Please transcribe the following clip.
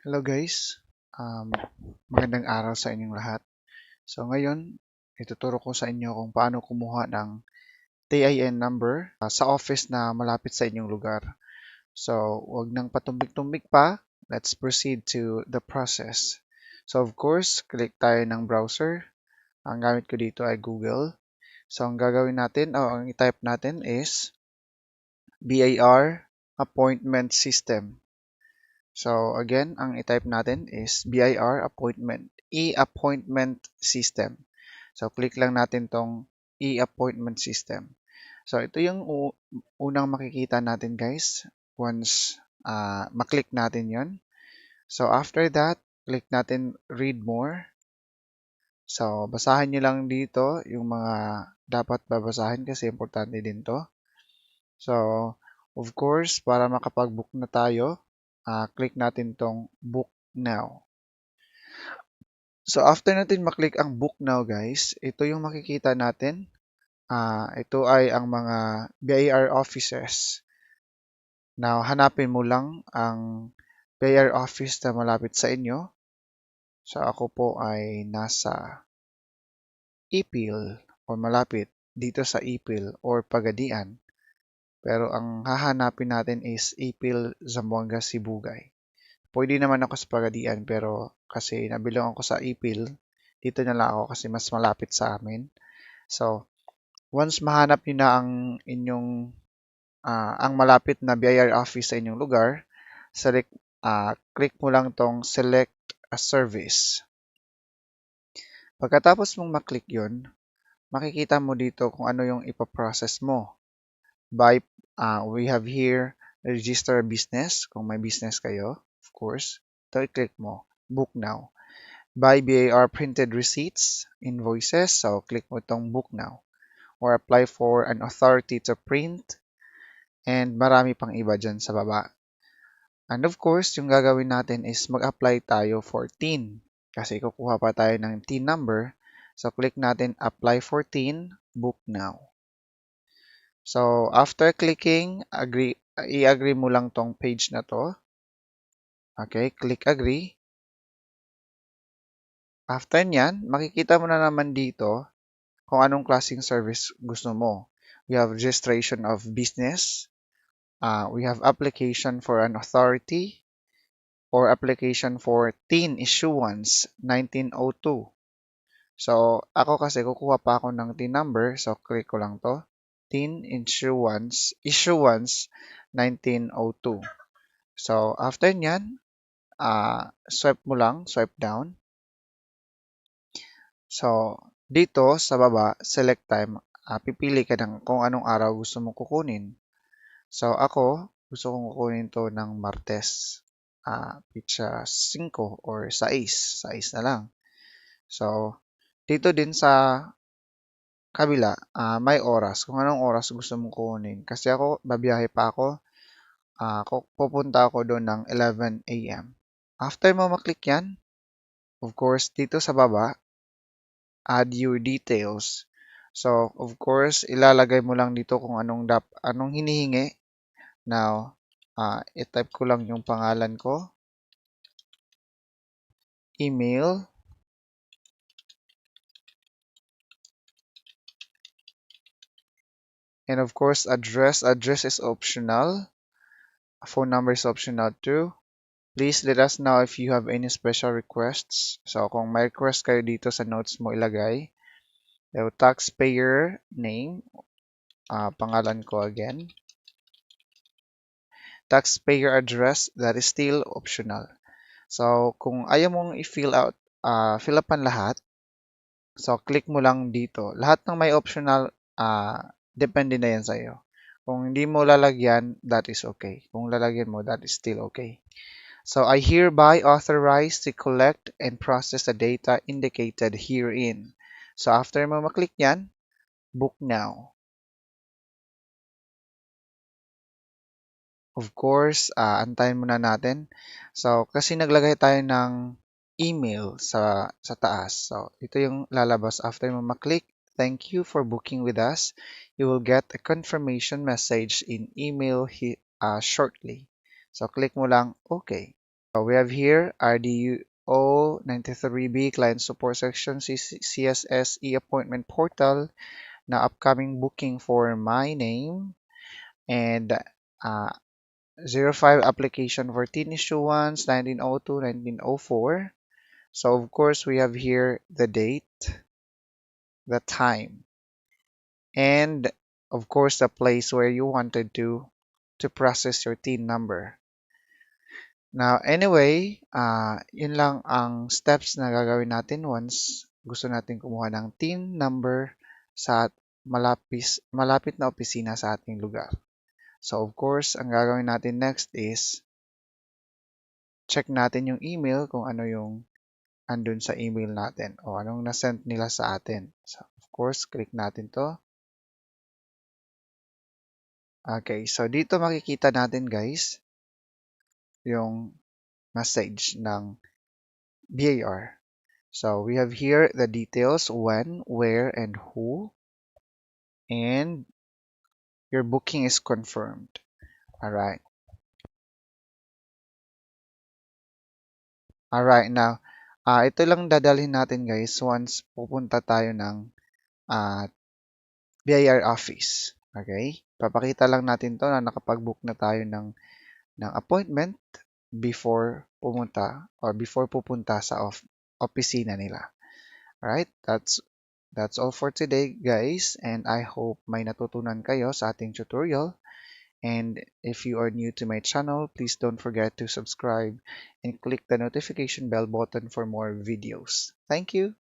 Hello guys, magandang araw sa inyong lahat. So ngayon, ituturo ko sa inyo kung paano kumuha ng TIN number sa office na malapit sa inyong lugar. So huwag nang patumbik-tumbik pa, let's proceed to the process. So of course, click tayo ng browser. Ang gamit ko dito ay Google. So ang gagawin natin, o ang i-type natin is BIR Appointment System. So again, ang i-type natin is BIR appointment, e-appointment system. So click lang natin tong e-appointment system. So ito yung unang makikita natin guys once maklik natin yon. So after that, click natin read more. So basahin nyo lang dito yung mga dapat babasahin kasi importante din to. So of course, para makapag-book na tayo, click natin tong book now. So after natin maklik ang book now guys, ito yung makikita natin. Ito ay ang mga BIR offices. Now hanapin mo lang ang BIR office na malapit sa inyo. So ako po ay nasa Ipil o malapit dito sa Ipil or Pagadian. Pero ang hahanapin natin is Ipil, Zamboanga, Sibugay. Pwede naman ako sa Pagadian pero kasi nabilang ako sa Ipil, dito na lang ako kasi mas malapit sa amin. So, once mahanap niyo na ang inyong ang malapit na BIR office sa inyong lugar, click mo lang tong select a service. Pagkatapos mong maklik 'yon, makikita mo dito kung ano yung ipaprocess mo. We have here register a business, kung may business kayo, of course. Ito i-click mo, book now. Buy BAR printed receipts, invoices, so click mo itong book now. Or apply for an authority to print, and marami pang iba dyan sa baba. And of course, yung gagawin natin is mag-apply tayo for TIN. Kasi kukuha pa tayo ng TIN number. So click natin apply for TIN, book now. So, after clicking, i-agree mo lang tong page na to. Okay, click agree. After nyan, makikita mo na naman dito kung anong klaseng service gusto mo. We have registration of business. We have application for an authority or application for TIN issuance 1902. So, ako kasi kukuha pa ako ng TIN number. So, click ko lang to. TIN issuance 1902. So, after nyan, swipe mo lang, swipe down. So, dito sa baba, select time, pipili ka ng kung anong araw gusto mong kukunin. So, ako, gusto kong kukunin to ng Martes, pitsa 5 or 6, 6 na lang. So, dito din sa kabila, may oras, kung anong oras gusto mong kunin. Kasi ako, babiyahe pa ako, pupunta ako doon ng 11 a.m. After mo maklik yan, of course, dito sa baba, add your details. So, of course, ilalagay mo lang dito kung anong hinihingi. Now, i-type ko lang yung pangalan ko, email, and of course, address. Address is optional. Phone number is optional too. Please let us know if you have any special requests. So, kung may request kayo dito sa notes mo ilagay. So, taxpayer name, pangalan ko again. Taxpayer address, that is still optional. So, kung ayaw mong i-fill upan lahat, so click mo lang dito. Lahat ng may optional, depende na yan sa'yo. Kung hindi mo lalagyan, that is okay. Kung lalagyan mo, that is still okay. So, I hereby authorize to collect and process the data indicated herein. So, after mo maklik yan, book now. Of course, antayin muna natin. So, kasi naglagay tayo ng email sa taas. So, ito yung lalabas after mo maklik. Thank you for booking with us. You will get a confirmation message in email shortly. So, click mo lang OK. We have here RDO 93B Client Support Section CSS e-appointment portal na upcoming booking for my name and uh, 05 application for teen issuance 1902 1904. So of course we have here the date, the time, and of course the place where you wanted to process your TIN number. Now, anyway, yun lang ang steps na gagawin natin once gusto natin kumuha ng TIN number sa malapit na opisina sa ating lugar. So, of course, ang gagawin natin next is check natin yung email kung ano yung andun sa email natin o anong na-send nila sa atin. So, of course, click natin to. Okay, so dito makikita natin guys yung message ng BAR. So we have here the details, when, where, and who, and your booking is confirmed. Alright. Alright, now, ito lang dadalhin natin guys once pupunta tayo ng BIR office. Okay? Papakita lang natin to na nakapag-book na tayo ng appointment before pupunta sa opisina nila. Alright? That's all for today, guys, and I hope may natutunan kayo sa ating tutorial. And if you are new to my channel, please don't forget to subscribe and click the notification bell button for more videos. Thank you.